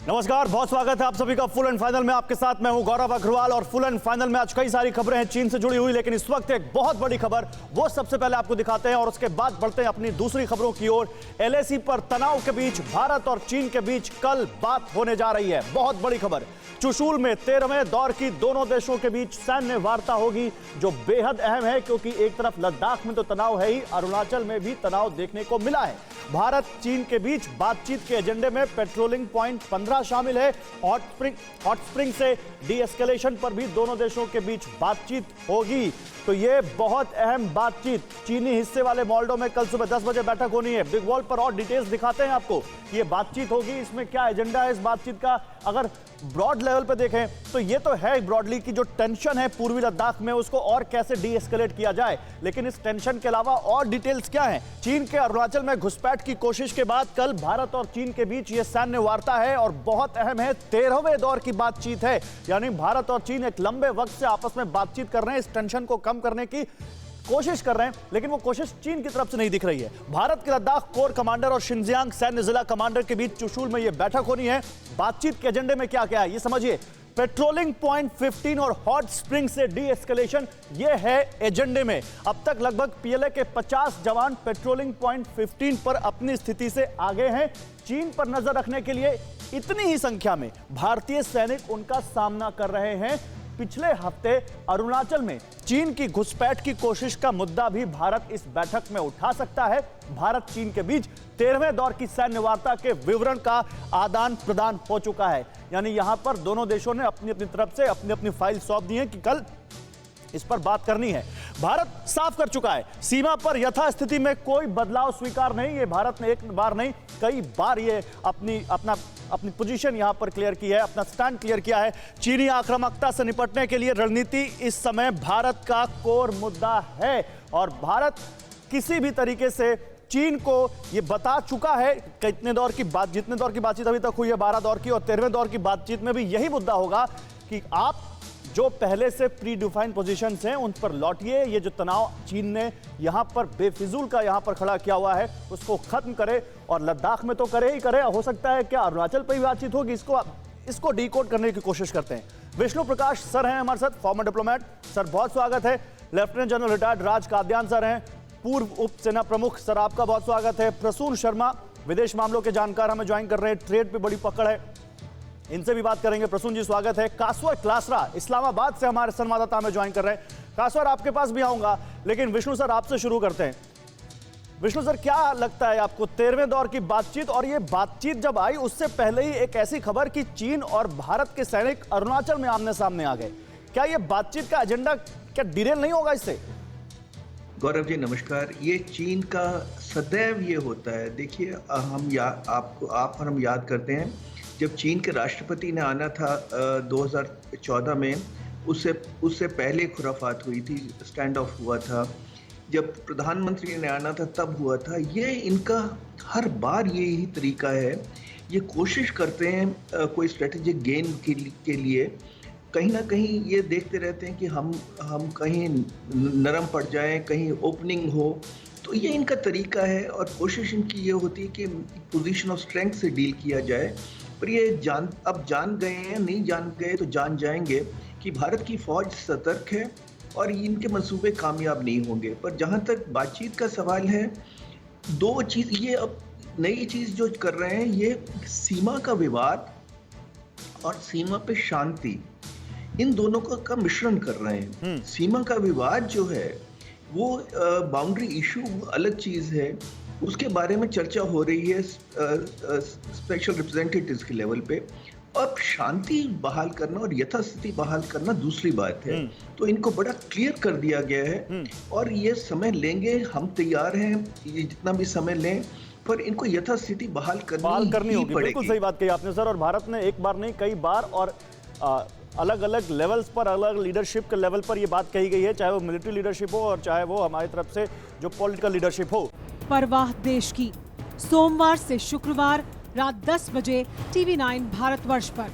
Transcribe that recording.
नमस्कार, बहुत स्वागत है आप सभी का फुल एंड फाइनल में। आपके साथ मैं हूं गौरव अग्रवाल और फुल एंड फाइनल में आज कई सारी खबरें हैं चीन से जुड़ी हुई, लेकिन इस वक्त एक बहुत बड़ी खबर वो सबसे पहले आपको दिखाते हैं और उसके बाद बढ़ते हैं अपनी दूसरी खबरों की ओर। एलएसी पर तनाव के बीच भारत और चीन के बीच कल बात होने जा रही है। बहुत बड़ी खबर, चुशूल में 13वें दौर की दोनों देशों के बीच सैन्य वार्ता होगी, जो बेहद अहम है क्योंकि एक तरफ लद्दाख में तो तनाव है ही, अरुणाचल में भी तनाव देखने को मिला है। भारत चीन के बीच बातचीत के एजेंडे में पेट्रोलिंग पॉइंट 15 शामिल है। हॉट स्प्रिंग से डी एस्केलेशन पर भी दोनों देशों के बीच बातचीत होगी। तो ये बहुत अहम बातचीत चीनी हिस्से वाले मोल्डो में कल सुबह 10 बजे बैठक होनी है। बिग वॉल पर और डिटेल्स दिखाते हैं आपको, ये बातचीत होगी, इसमें क्या एजेंडा है इस बातचीत का। अगर ब्रॉड लेवल पे देखें तो ये तो है ब्रॉडली कि जो टेंशन है पूर्वी लद्दाख में उसको और कैसे डी एस्केलेट किया जाए, लेकिन इस टेंशन के अलावा और डिटेल्स क्या हैं। चीन के अरुणाचल में घुसपैठ की कोशिश के बाद कल भारत और चीन के बीच ये सैन्य वार्ता है और बहुत अहम है, 13वें दौर की बातचीत है। यानी भारत और चीन एक लंबे वक्त से आपस में बातचीत कर रहे हैं, इस टेंशन को कम करने की कोशिश कर रहे हैं, लेकिन वो कोशिश चीन की तरफ से नहीं दिख रही है। भारत के लद्दाख कोर कमांडर और शिनजियांग सैन्य जिला कमांडर के बीच चुशूल में ये बैठक होनी है। बातचीत के एजेंडे में क्या क्या है ये समझिए। पेट्रोलिंग पॉइंट 15 और हॉट स्प्रिंग से डी एस्केलेशन, ये है एजेंडे में। अब तक लगभग पीएलए के 50 जवान पेट्रोलिंग पॉइंट 15 पर अपनी स्थिति से आगे हैं। चीन पर नजर रखने के लिए इतनी ही संख्या में भारतीय सैनिक उनका सामना कर रहे हैं। पिछले हफ्ते अरुणाचल में चीन की घुसपैठ की कोशिश का मुद्दा भी भारत इस बैठक में उठा सकता है। भारत चीन के बीच 13वें दौर की सैन्य वार्ता के विवरण का आदान प्रदान हो चुका है। यानी यहां पर दोनों देशों ने अपनी अपनी तरफ से अपनी अपनी फाइल सौंप दी है कि कल इस पर बात करनी है। भारत साफ कर चुका है, सीमा पर यथास्थिति में कोई बदलाव स्वीकार नहीं। ये भारत ने एक बार नहीं कई बार ये अपनी पोजीशन यहां पर क्लियर की है, अपना स्टैंड क्लियर किया है। चीनी आक्रामकता से निपटने के लिए रणनीति इस समय भारत का कोर मुद्दा है और भारत किसी भी तरीके से चीन को ये बता चुका है जितने दौर की बातचीत अभी तक हुई है 12 दौर की, और 13वें दौर की बातचीत में भी यही मुद्दा होगा कि आप जो पहले से प्री डिफाइंड पोजीशंस हैं उन पर लौटिए। ये जो तनाव चीन ने यहां पर बेफिजूल का यहां पर खड़ा किया हुआ है उसको खत्म करे, और लद्दाख में तो करे ही करे, हो सकता है क्या अरुणाचल पर भी बातचीत होगी, इसको डीकोड करने की कोशिश करते हैं। विष्णु प्रकाश सर हैं हमारे साथ, फॉर्मर डिप्लोमेट। सर बहुत स्वागत है। लेफ्टिनेंट जनरल रिटायर्ड राज काद्यान सर हैं, पूर्व उप सेना प्रमुख, सर आपका बहुत स्वागत है। प्रसून शर्मा विदेश मामलों के जानकार हमें ज्वाइन कर रहे हैं, ट्रेड पे बड़ी पकड़ है, इनसे भी बात करेंगे। प्रसून जी स्वागत है। कासवर क्लासरा इस्लामाबाद से हमारे संवाददाता हमें ज्वाइन कर रहे हैं। कासवर आपके पास भी आऊंगा, लेकिन विष्णु सर आपसे शुरू करते हैं। विष्णु सर क्या लगता है आपको 13वें दौर की बातचीत, और ये बातचीत जब आई उससे पहले ही एक ऐसी खबर कि चीन और भारत के सैनिक अरुणाचल में आमने सामने आ गए, क्या ये बातचीत का एजेंडा क्या डिरेल नहीं होगा इससे? गौरव जी नमस्कार। ये चीन का सदैव ये होता है। देखिए आप और हम याद करते हैं जब चीन के राष्ट्रपति ने आना था 2014 में, उससे पहले खुराफात हुई थी, स्टैंड ऑफ हुआ था। जब प्रधानमंत्री ने आना था तब हुआ था। ये इनका हर बार यही तरीका है, ये कोशिश करते हैं कोई स्ट्रेटेजिक गेन के लिए, कहीं ना कहीं ये देखते रहते हैं कि हम कहीं नरम पड़ जाएं, कहीं ओपनिंग हो, तो ये इनका तरीका है। और कोशिश इनकी ये होती है कि पोजीशन ऑफ स्ट्रेंथ से डील किया जाए। पर ये अब जान गए हैं, नहीं जान गए तो जान जाएंगे कि भारत की फौज सतर्क है और इनके मंसूबे कामयाब नहीं होंगे। पर जहाँ तक बातचीत का सवाल है, दो चीज़ ये अब नई चीज़ जो कर रहे हैं, ये सीमा का विवाद और सीमा पे शांति, इन दोनों का मिश्रण कर रहे हैं। सीमा का विवाद जो है वो बाउंड्री इशू अलग चीज़ है, उसके बारे में चर्चा हो रही है स्पेशल रिप्रेजेंटेटिव्स के लेवल पे। अब शांति बहाल करना और यथास्थिति बहाल करना दूसरी बात है। तो इनको बड़ा क्लियर कर दिया गया है और ये समय लेंगे, हम तैयार हैं ये जितना भी समय लें, पर इनको यथास्थिति बहाल करनी होगी। बिल्कुल सही बात कही आपने सर, और भारत ने एक बार नहीं कई बार और अलग अलग लेवल्स पर, अलग लीडरशिप के लेवल पर ये बात कही गई है, चाहे वो मिलिट्री लीडरशिप हो और चाहे वो हमारी तरफ से जो पॉलिटिकल लीडरशिप हो। परवाह देश की, सोमवार से शुक्रवार रात 10 बजे TV9 भारतवर्ष पर।